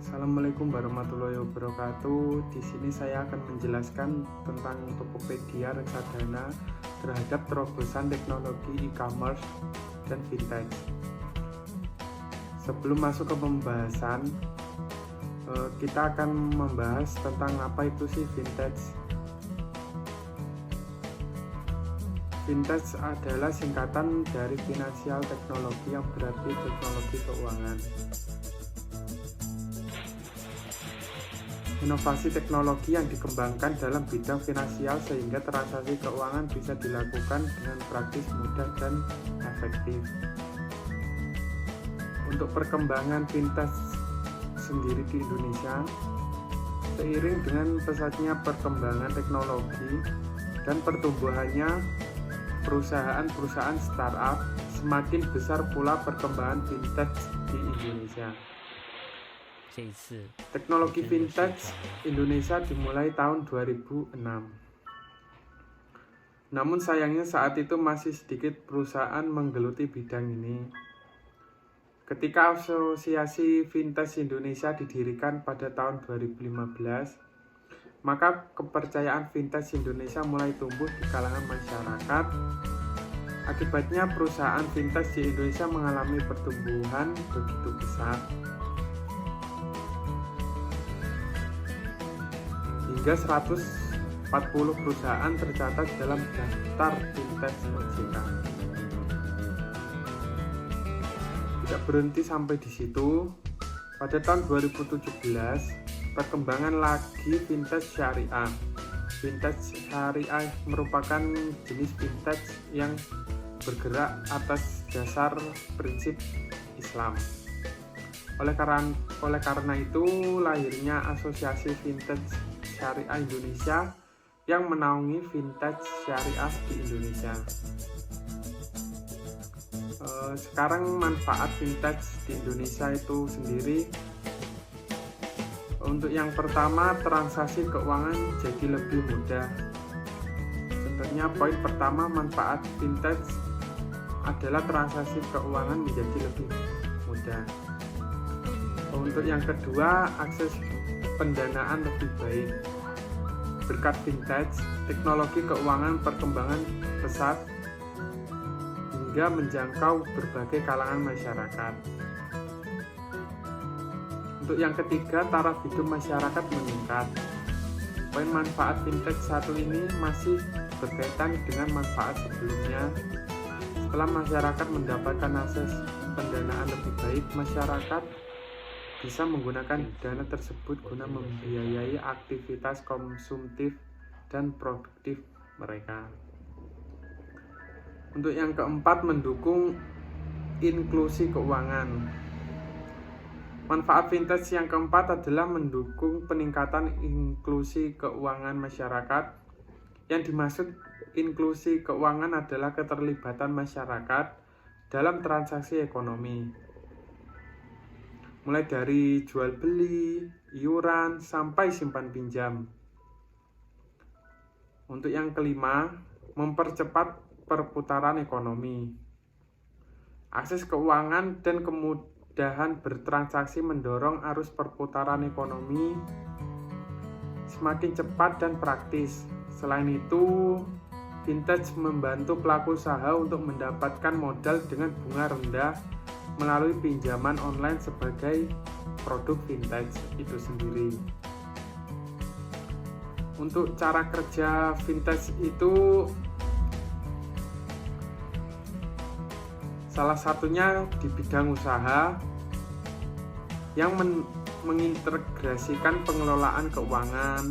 Assalamualaikum warahmatullahi wabarakatuh. Di sini saya akan menjelaskan tentang Tokopedia reksadana terhadap terobosan teknologi e-commerce dan vintage. Sebelum masuk ke pembahasan, kita akan membahas tentang apa itu sih vintage. Vintage adalah singkatan dari Financial Technology yang berarti teknologi keuangan. Inovasi teknologi yang dikembangkan dalam bidang finansial sehingga transaksi keuangan bisa dilakukan dengan praktis, mudah, dan efektif. Untuk perkembangan vintage sendiri di Indonesia, seiring dengan pesatnya perkembangan teknologi dan pertumbuhannya perusahaan-perusahaan startup, semakin besar pula perkembangan vintage di Indonesia. Teknologi vintage Indonesia dimulai tahun 2006. Namun sayangnya saat itu masih sedikit perusahaan menggeluti bidang ini. Ketika Asosiasi Vintage Indonesia didirikan pada tahun 2015, maka kepercayaan vintage Indonesia mulai tumbuh di kalangan masyarakat. Akibatnya perusahaan vintage di Indonesia mengalami pertumbuhan begitu besar. Hingga 140 perusahaan tercatat dalam daftar vintage OJK. Tidak berhenti sampai di situ. Pada tahun 2017, perkembangan lagi vintage syariah. Vintage syariah merupakan jenis vintage yang bergerak atas dasar prinsip Islam. Oleh karena itu, lahirnya Asosiasi Vintage Syariah Indonesia yang menaungi vintage syariah di Indonesia. Sekarang manfaat vintage di Indonesia itu sendiri, untuk yang pertama, transaksi keuangan jadi lebih mudah. Contohnya poin pertama, manfaat vintage adalah transaksi keuangan menjadi lebih mudah. Untuk yang kedua, akses pendanaan lebih baik. Berkat vintage, teknologi keuangan perkembangan pesat hingga menjangkau berbagai kalangan masyarakat. Untuk yang ketiga, taraf hidup masyarakat meningkat. Poin manfaat vintage satu ini masih berkaitan dengan manfaat sebelumnya. Setelah masyarakat mendapatkan akses pendanaan lebih baik, masyarakat bisa menggunakan dana tersebut guna membiayai aktivitas konsumtif dan produktif mereka. Untuk yang keempat, mendukung inklusi keuangan. Manfaat vintage yang keempat adalah mendukung peningkatan inklusi keuangan masyarakat. Yang dimaksud inklusi keuangan adalah keterlibatan masyarakat dalam transaksi ekonomi, mulai dari jual beli, iuran, sampai simpan pinjam. Untuk yang kelima, mempercepat perputaran ekonomi. Akses keuangan dan kemudahan bertransaksi mendorong arus perputaran ekonomi semakin cepat dan praktis. Selain itu, vintage membantu pelaku usaha untuk mendapatkan modal dengan bunga rendah melalui pinjaman online sebagai produk vintage itu sendiri. Untuk cara kerja vintage itu salah satunya di bidang usaha yang mengintegrasikan pengelolaan keuangan,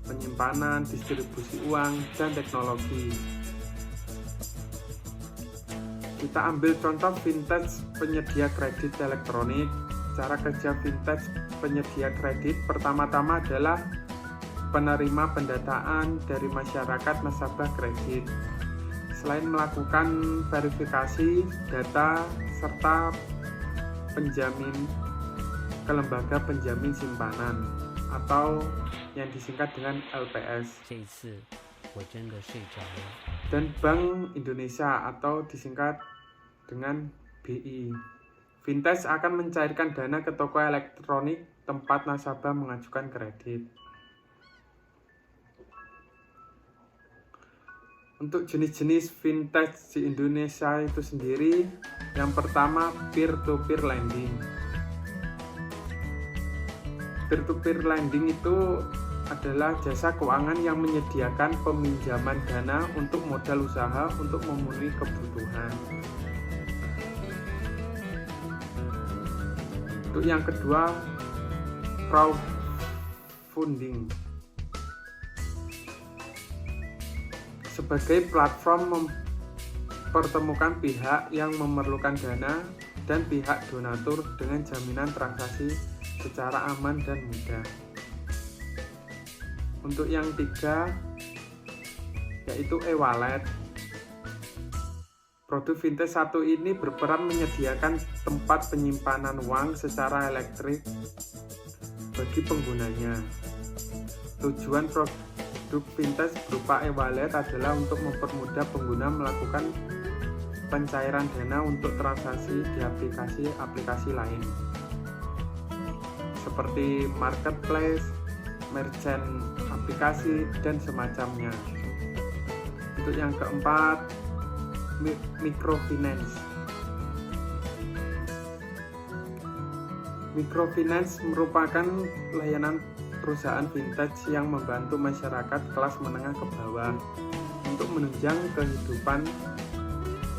penyimpanan, distribusi uang, dan teknologi. Kita ambil contoh vintage penyedia kredit elektronik. Cara kerja vintage penyedia kredit pertama-tama adalah penerima pendataan dari masyarakat nasabah kredit. Selain melakukan verifikasi data serta penjamin ke lembaga penjamin simpanan atau yang disingkat dengan LPS, dan Bank Indonesia atau disingkat dengan BI. Vintage akan mencairkan dana ke toko elektronik tempat nasabah mengajukan kredit. Untuk jenis-jenis fintech di Indonesia itu sendiri, yang pertama peer-to-peer lending. Peer-to-peer lending itu adalah jasa keuangan yang menyediakan peminjaman dana untuk modal usaha untuk memenuhi kebutuhan. Untuk yang kedua, crowdfunding. Sebagai platform mempertemukan pihak yang memerlukan dana dan pihak donatur dengan jaminan transaksi secara aman dan mudah. Untuk yang tiga, yaitu e-wallet. Produk fintech satu ini berperan menyediakan tempat penyimpanan uang secara elektrik bagi penggunanya. Tujuan produk fintech berupa e-wallet adalah untuk mempermudah pengguna melakukan pencairan dana untuk transaksi di aplikasi lain seperti marketplace, merchant aplikasi, dan semacamnya. Untuk yang keempat, microfinance. Microfinance merupakan layanan perusahaan fintech yang membantu masyarakat kelas menengah ke bawah untuk menunjang kehidupan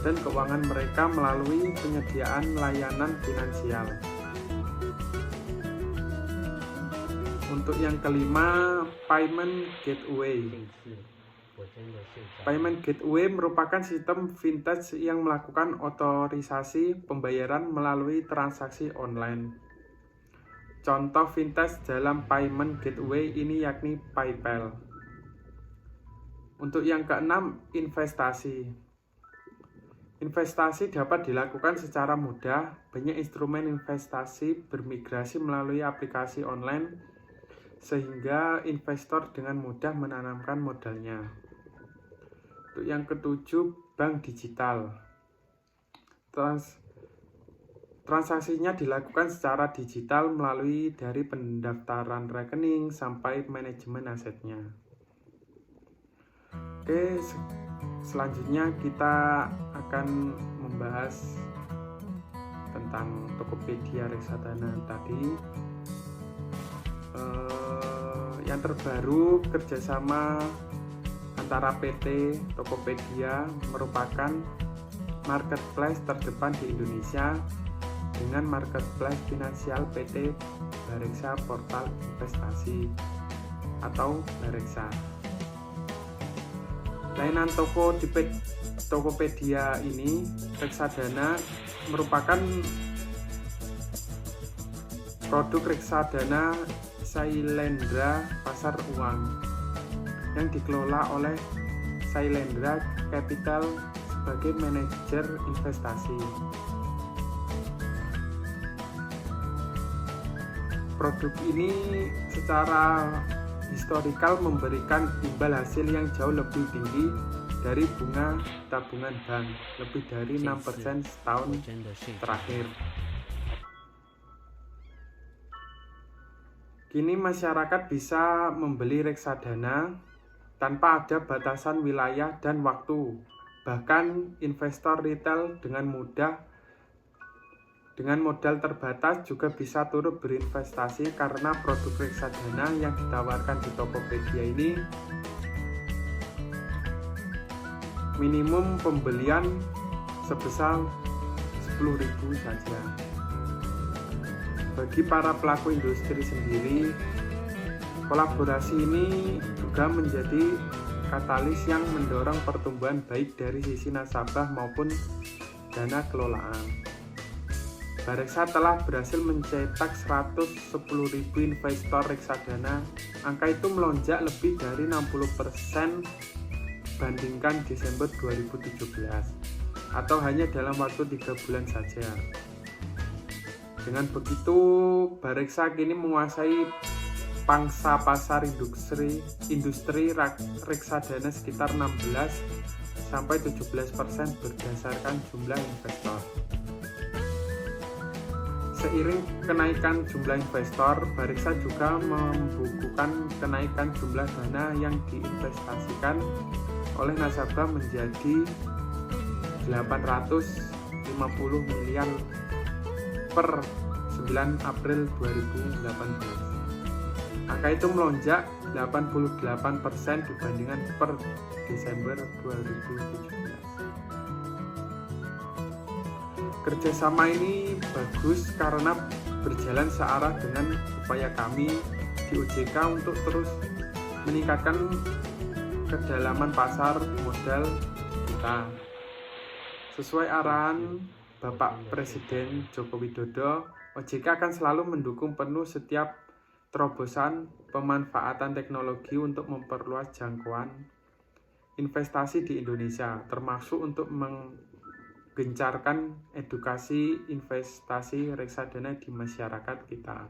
dan keuangan mereka melalui penyediaan layanan finansial. Untuk yang kelima, payment gateway. Payment gateway merupakan sistem fintech yang melakukan otorisasi pembayaran melalui transaksi online. Contoh fintech dalam payment gateway ini yakni PayPal. Untuk yang keenam, investasi. Investasi dapat dilakukan secara mudah. Banyak instrumen investasi bermigrasi melalui aplikasi online sehingga investor dengan mudah menanamkan modalnya. Untuk yang ketujuh, bank digital. Transaksinya dilakukan secara digital melalui dari pendaftaran rekening sampai manajemen asetnya. Oke, selanjutnya kita akan membahas tentang Tokopedia Reksadana tadi. Yang terbaru, kerjasama antara PT Tokopedia merupakan marketplace terdepan di Indonesia dengan marketplace finansial PT Bareksa Portal Investasi atau Bareksa. Layanan Tokopedia ini, reksadana, merupakan produk reksadana Sailendra Pasar Uang yang dikelola oleh Sailendra Capital sebagai manajer investasi. Produk ini secara historikal memberikan imbal hasil yang jauh lebih tinggi dari bunga tabungan bank, lebih dari 6% setahun terakhir. Kini masyarakat bisa membeli reksadana tanpa ada batasan wilayah dan waktu. Bahkan investor retail dengan modal terbatas juga bisa turut berinvestasi karena produk reksadana yang ditawarkan di Tokopedia ini minimum pembelian sebesar 10.000 saja. Bagi para pelaku industri sendiri, kolaborasi ini juga menjadi katalis yang mendorong pertumbuhan baik dari sisi nasabah maupun dana kelolaan. Bareksa telah berhasil mencetak 110.000 investor reksadana. Angka itu melonjak lebih dari 60% dibandingkan Desember 2017 atau hanya dalam waktu 3 bulan saja. Dengan begitu, Bareksa kini menguasai pangsa pasar industri reksadana sekitar 16-17% berdasarkan jumlah investor. Seiring kenaikan jumlah investor, Bareksa juga membukukan kenaikan jumlah dana yang diinvestasikan oleh nasabah menjadi 850 miliar per 9 April 2018. Angka itu melonjak 88% dibandingkan per Desember 2017. Kerjasama ini bagus karena berjalan searah dengan upaya kami di OJK untuk terus meningkatkan kedalaman pasar modal kita. Sesuai arahan Bapak Presiden Joko Widodo, OJK akan selalu mendukung penuh setiap terobosan pemanfaatan teknologi untuk memperluas jangkauan investasi di Indonesia, termasuk untuk menggencarkan edukasi investasi reksadana di masyarakat kita.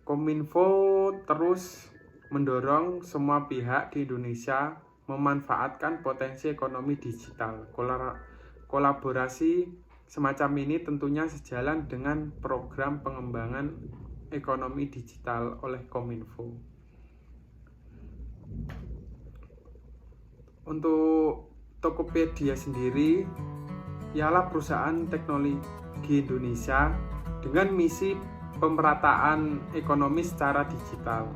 Kominfo terus mendorong semua pihak di Indonesia memanfaatkan potensi ekonomi digital. Kolaborasi semacam ini tentunya sejalan dengan program pengembangan ekonomi digital oleh Kominfo. Untuk Tokopedia sendiri ialah perusahaan teknologi Indonesia dengan misi pemerataan ekonomi secara digital.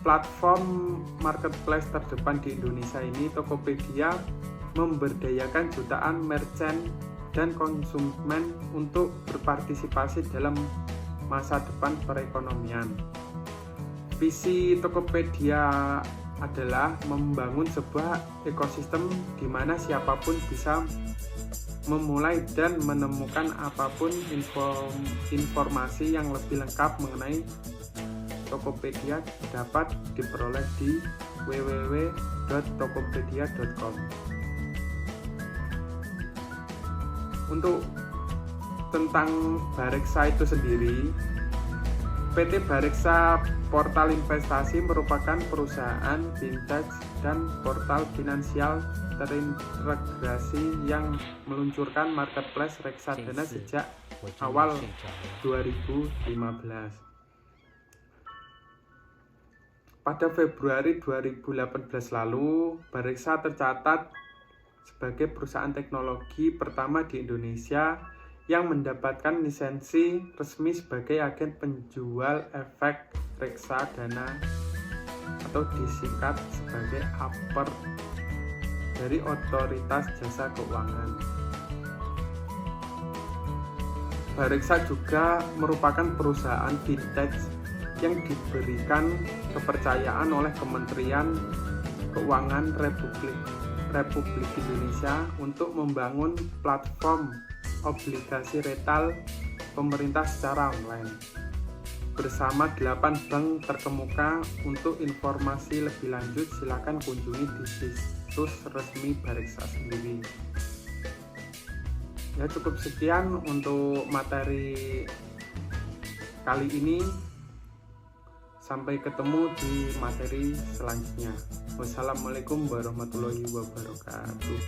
Platform marketplace terdepan di Indonesia ini, Tokopedia, memberdayakan jutaan merchant dan konsumen untuk berpartisipasi dalam masa depan perekonomian. Visi Tokopedia adalah membangun sebuah ekosistem di mana siapapun bisa memulai dan menemukan apapun informasi yang lebih lengkap mengenai Tokopedia dapat diperoleh di www.tokopedia.com. Untuk tentang Bareksa itu sendiri, PT Bareksa Portal Investasi merupakan perusahaan fintech dan portal finansial terintegrasi yang meluncurkan marketplace reksadana sejak awal 2015. Pada Februari 2018 lalu, Bareksa tercatat sebagai perusahaan teknologi pertama di Indonesia yang mendapatkan lisensi resmi sebagai agen penjual efek reksadana atau disingkat sebagai APR dari Otoritas Jasa Keuangan. Bareksa juga merupakan perusahaan fintech yang diberikan kepercayaan oleh Kementerian Keuangan Republik Indonesia untuk membangun platform obligasi retail pemerintah secara online bersama 8 bank terkemuka. Untuk informasi lebih lanjut silakan kunjungi di situs resmi Bareksa sendiri. Ya, cukup sekian untuk materi kali ini. Sampai ketemu di materi selanjutnya. Wassalamualaikum warahmatullahi wabarakatuh.